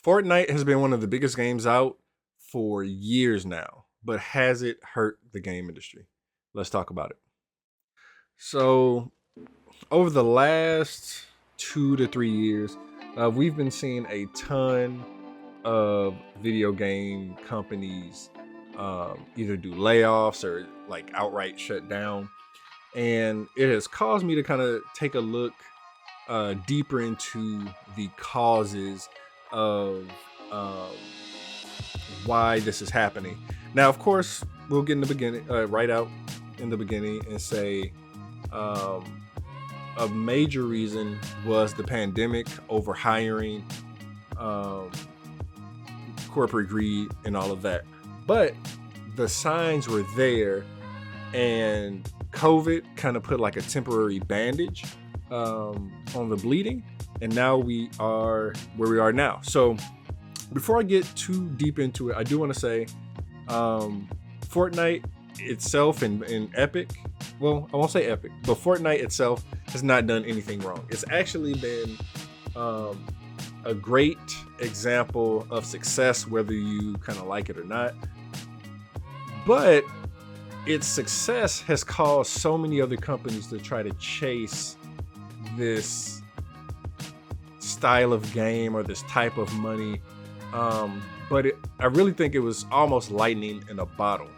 Fortnite has been one of the biggest games out for years now, but has it hurt the game industry? Let's talk about it. So, over the last 2 to 3 years, we've been seeing a ton of video game companies either do layoffs or like outright shut down. And it has caused me to kind of take a look deeper into the causes of um, why this is happening. Now, of course, we'll get in the beginning, right out in the beginning, and say um, a major reason was the pandemic, over hiring, um, corporate greed, and all of that. But the signs were there, and COVID kind of put like a temporary bandage on the bleeding, and now we are where we are now. So before I get too deep into it, I do want to say Fortnite itself and Epic, well, I won't say Epic, but Fortnite itself has not done anything wrong. It's actually been um, a great example of success, whether you kind of like it or not. But its success has caused so many other companies to try to chase this style of game or this type of money. I really think it was almost lightning in a bottle.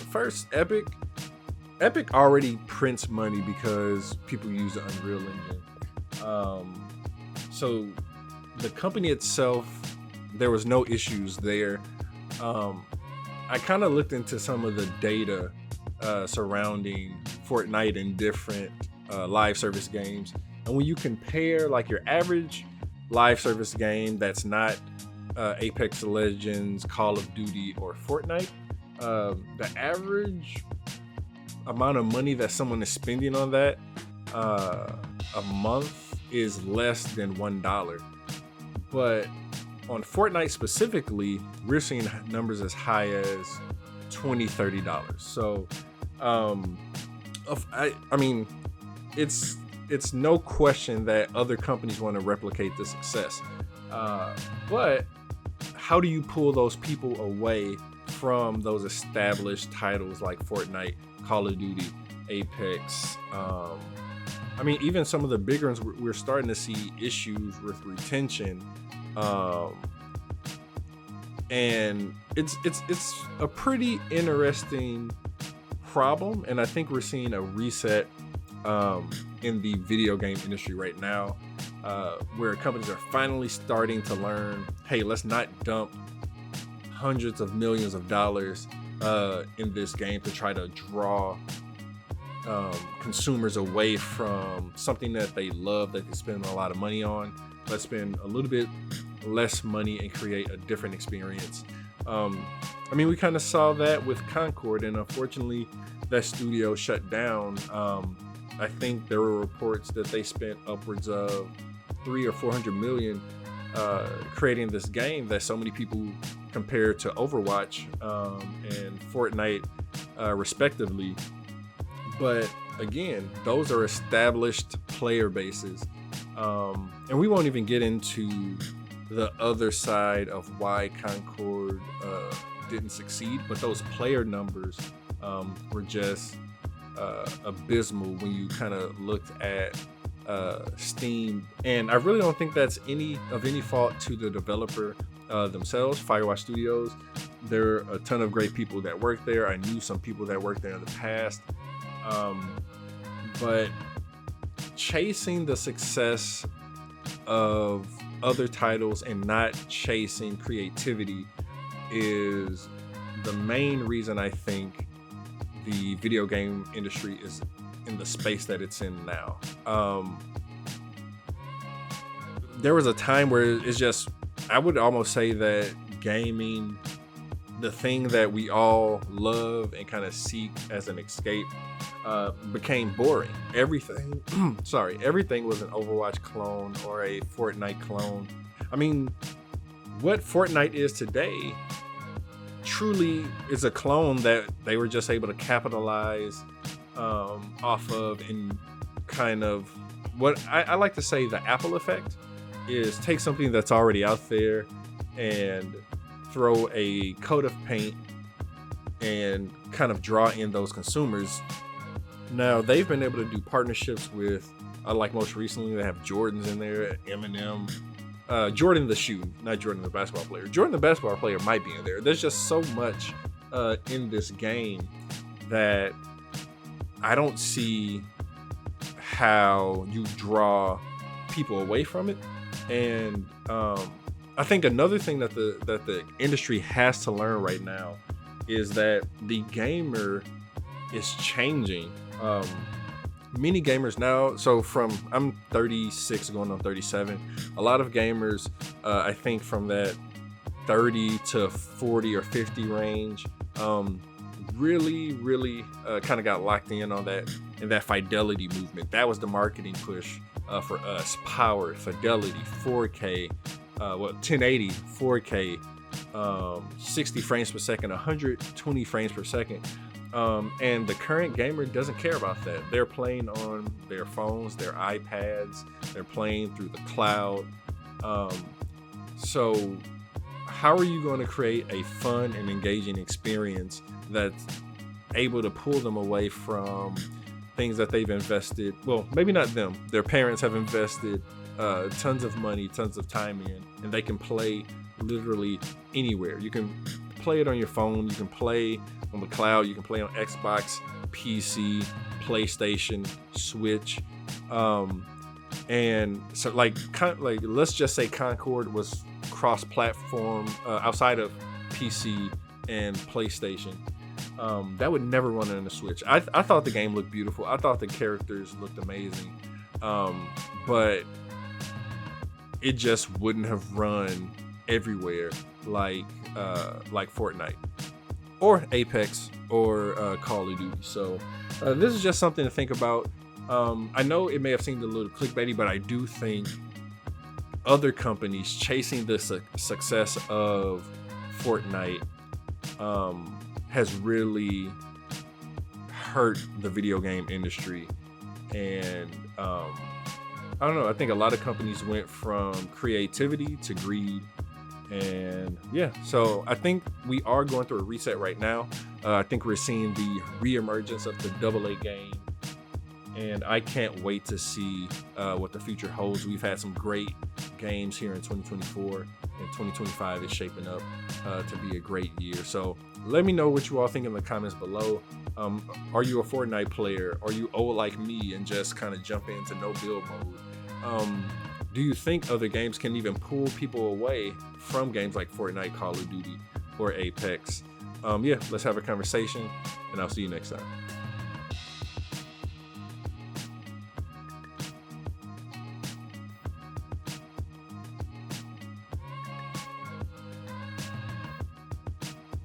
First, Epic already prints money because people use the Unreal Engine. So the company itself, there was no issues there. I kind of looked into some of the data surrounding Fortnite and different live service games. And when you compare like your average live service game that's not Apex Legends, Call of Duty, or Fortnite, the average amount of money that someone is spending on that a month is less than $1. But on Fortnite specifically, we're seeing numbers as high as $20, $30. So I mean, it's no question that other companies want to replicate the success, but how do you pull those people away from those established titles like Fortnite, Call of Duty, Apex? I mean, even some of the bigger ones, we're starting to see issues with retention, and it's a pretty interesting problem. And I think we're seeing a reset in the video game industry right now, where companies are finally starting to learn, hey, let's not dump hundreds of millions of dollars in this game to try to draw consumers away from something that they love, that they spend a lot of money on. Let's spend a little bit less money and create a different experience. I mean, we kind of saw that with Concord, and unfortunately that studio shut down. I think there were reports that they spent upwards of 300 or 400 million creating this game that so many people compare to Overwatch and Fortnite respectively. But again, those are established player bases, and we won't even get into the other side of why Concord didn't succeed. But those player numbers were just abysmal when you kind of looked at Steam, and I really don't think that's any fault to the developer themselves, Firewatch Studios. There are a ton of great people that work there. I knew some people that worked there in the past, but chasing the success of other titles and not chasing creativity is the main reason I think the video game industry is in the space that it's in now. There was a time where it's just, I would almost say that gaming, the thing that we all love and kind of seek as an escape, became boring. Everything, everything was an Overwatch clone or a Fortnite clone. I mean, what Fortnite is today truly is a clone that they were just able to capitalize off of, in kind of what I like to say the Apple effect. is take something that's already out there and throw a coat of paint and kind of draw in those consumers. Now they've been able to do partnerships with, like most recently, they have Jordans in there, Eminem, Jordan the shoe, not Jordan the basketball player. Jordan the basketball player might be in there. There's just so much in this game that I don't see how you draw people away from it. And I think another thing that the industry has to learn right now is that the gamer is changing. Many gamers now, so I'm 36 going on 37, a lot of gamers, I think from that 30 to 40 or 50 range, really kind of got locked in on that, and that fidelity movement. That was the marketing push for us. Power, fidelity, 4K, 1080, 4K, 60 frames per second, 120 frames per second. And the current gamer doesn't care about that. They're playing on their phones, their iPads, they're playing through the cloud. So how are you going to create a fun and engaging experience that's able to pull them away from things that they've invested? Well, maybe not them. Their parents have invested tons of money, tons of time in, and they can play literally anywhere. You can play it on your phone, you can play on the cloud, you can play on Xbox, PC, PlayStation, Switch, and so like let's just say Concord was cross-platform outside of PC and PlayStation. That would never run on the Switch. I thought the game looked beautiful. I thought the characters looked amazing, but it just wouldn't have run everywhere like Fortnite or Apex or Call of Duty. So this is just something to think about. I know it may have seemed a little clickbaity, but I do think other companies chasing the success of Fortnite has really hurt the video game industry. And I don't know, I think a lot of companies went from creativity to greed. And yeah, so I think we are going through a reset right now. I think we're seeing the reemergence of the AA game, and I can't wait to see what the future holds. We've had some great games here in 2024, and 2025 is shaping up to be a great year. So let me know what you all think in the comments below. Are you a Fortnite player? Are you old like me and just kind of jump into no build mode? Do you think other games can even pull people away from games like Fortnite, Call of Duty, or Apex? Yeah, let's have a conversation, and I'll see you next time.